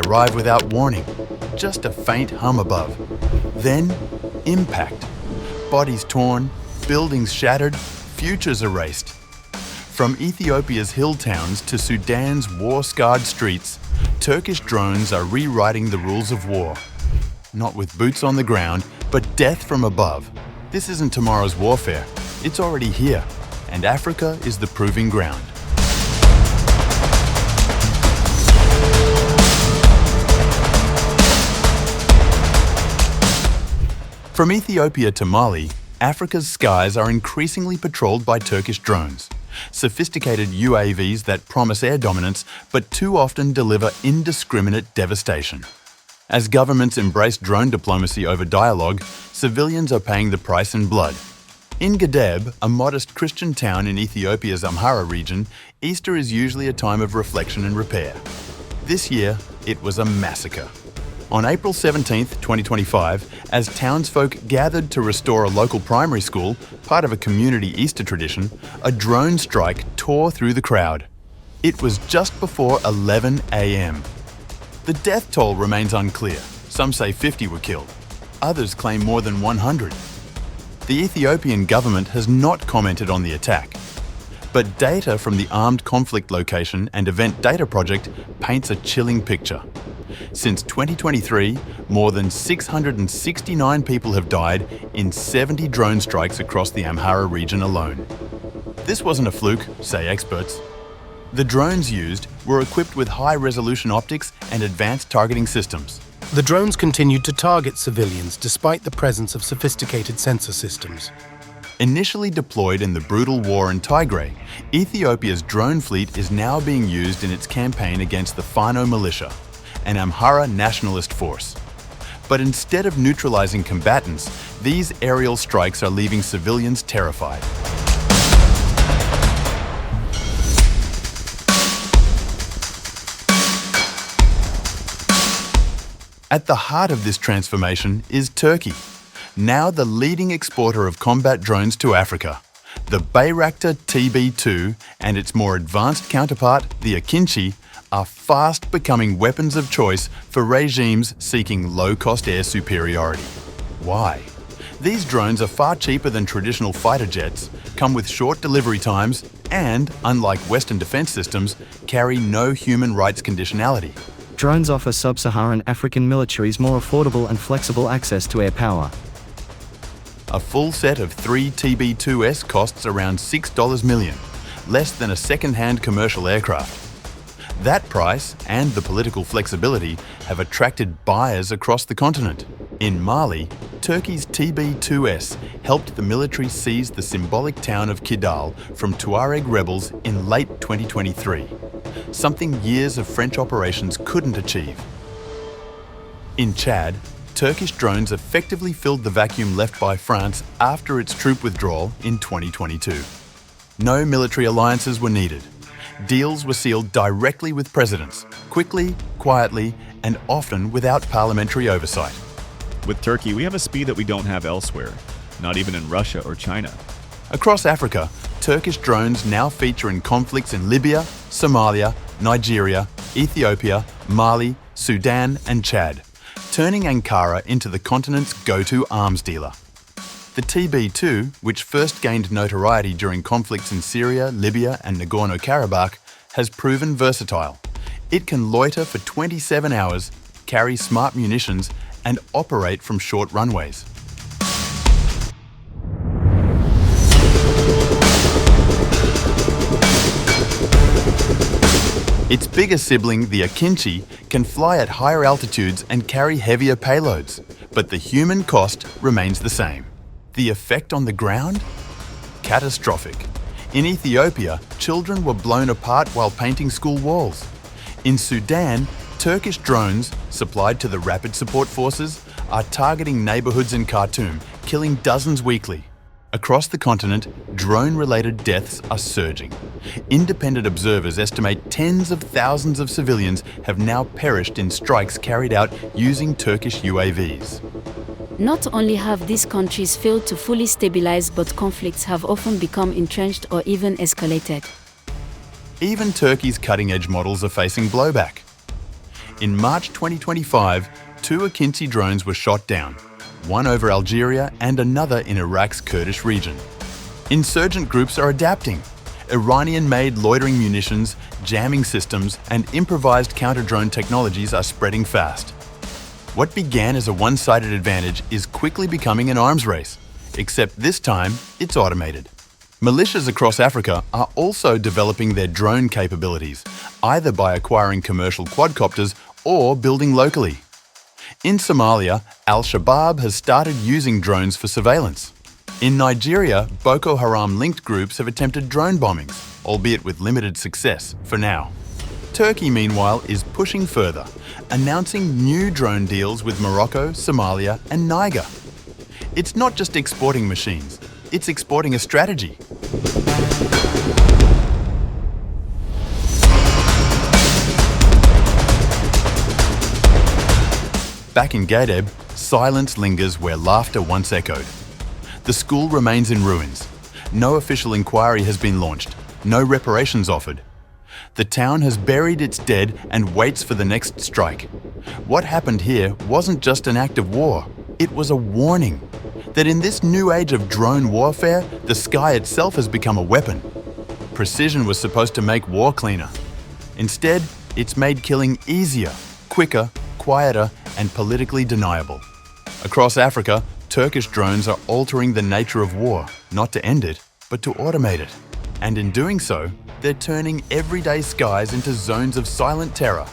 arrive without warning. Just a faint hum above. Then, impact. Bodies torn, buildings shattered, futures erased. From Ethiopia's hill towns to Sudan's war-scarred streets, Turkish drones are rewriting the rules of war. Not with boots on the ground, but death from above. This isn't tomorrow's warfare. It's already here, and Africa is the proving ground. From Ethiopia to Mali, Africa's skies are increasingly patrolled by Turkish drones. Sophisticated UAVs that promise air dominance, but too often deliver indiscriminate devastation. As governments embrace drone diplomacy over dialogue, civilians are paying the price in blood. In Gedeb, a modest Christian town in Ethiopia's Amhara region, Easter is usually a time of reflection and repair. This year, it was a massacre. On April 17, 2025, as townsfolk gathered to restore a local primary school, part of a community Easter tradition, a drone strike tore through the crowd. It was just before 11 a.m. The death toll remains unclear. Some say 50 were killed. Others claim more than 100. The Ethiopian government has not commented on the attack. But data from the Armed Conflict Location and Event Data Project paints a chilling picture. Since 2023, more than 669 people have died in 70 drone strikes across the Amhara region alone. This wasn't a fluke, say experts. The drones used were equipped with high-resolution optics and advanced targeting systems. The drones continued to target civilians despite the presence of sophisticated sensor systems. Initially deployed in the brutal war in Tigray, Ethiopia's drone fleet is now being used in its campaign against the Fano militia, an Amhara nationalist force. But instead of neutralizing combatants, these aerial strikes are leaving civilians terrified. At the heart of this transformation is Turkey, now the leading exporter of combat drones to Africa. The Bayraktar TB2 and its more advanced counterpart, the Akıncı, are fast becoming weapons of choice for regimes seeking low-cost air superiority. Why? These drones are far cheaper than traditional fighter jets, come with short delivery times, and, unlike Western defense systems, carry no human rights conditionality. Drones offer sub-Saharan African militaries more affordable and flexible access to air power. A full set of 3 TB2s costs around $6 million, less than a second-hand commercial aircraft. That price and the political flexibility have attracted buyers across the continent. In Mali, Turkey's TB2s helped the military seize the symbolic town of Kidal from Tuareg rebels in late 2023, something years of French operations couldn't achieve. In Chad, Turkish drones effectively filled the vacuum left by France after its troop withdrawal in 2022. No military alliances were needed. Deals were sealed directly with presidents, quickly, quietly, and often without parliamentary oversight. With Turkey, we have a speed that we don't have elsewhere, not even in Russia or China. Across Africa, Turkish drones now feature in conflicts in Libya, Somalia, Nigeria, Ethiopia, Mali, Sudan, and Chad, turning Ankara into the continent's go-to arms dealer. The TB2, which first gained notoriety during conflicts in Syria, Libya, and Nagorno-Karabakh, has proven versatile. It can loiter for 27 hours, carry smart munitions, and operate from short runways. Its bigger sibling, the Akıncı, can fly at higher altitudes and carry heavier payloads, but the human cost remains the same. The effect on the ground? Catastrophic. In Ethiopia, children were blown apart while painting school walls. In Sudan, Turkish drones, supplied to the Rapid Support Forces, are targeting neighbourhoods in Khartoum, killing dozens weekly. Across the continent, drone-related deaths are surging. Independent observers estimate tens of thousands of civilians have now perished in strikes carried out using Turkish UAVs. Not only have these countries failed to fully stabilize, but conflicts have often become entrenched or even escalated. Even Turkey's cutting-edge models are facing blowback. In March 2025, 2 Akıncı drones were shot down, one over Algeria and another in Iraq's Kurdish region. Insurgent groups are adapting. Iranian-made loitering munitions, jamming systems, and improvised counter-drone technologies are spreading fast. What began as a one-sided advantage is quickly becoming an arms race, except this time it's automated. Militias across Africa are also developing their drone capabilities, either by acquiring commercial quadcopters or building locally. In Somalia, Al-Shabaab has started using drones for surveillance. In Nigeria, Boko Haram-linked groups have attempted drone bombings, albeit with limited success for now. Turkey, meanwhile, is pushing further, announcing new drone deals with Morocco, Somalia, and Niger. It's not just exporting machines, it's exporting a strategy. Back in Gedeb, silence lingers where laughter once echoed. The school remains in ruins. No official inquiry has been launched, no reparations offered. The town has buried its dead and waits for the next strike. What happened here wasn't just an act of war, it was a warning that in this new age of drone warfare, the sky itself has become a weapon. Precision was supposed to make war cleaner. Instead, it's made killing easier, quicker, quieter, and politically deniable. Across Africa, Turkish drones are altering the nature of war, not to end it, but to automate it. And in doing so, they're turning everyday skies into zones of silent terror,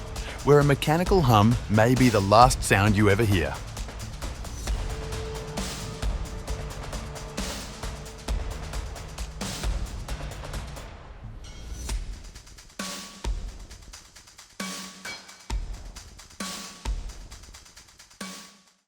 where a mechanical hum may be the last sound you ever hear.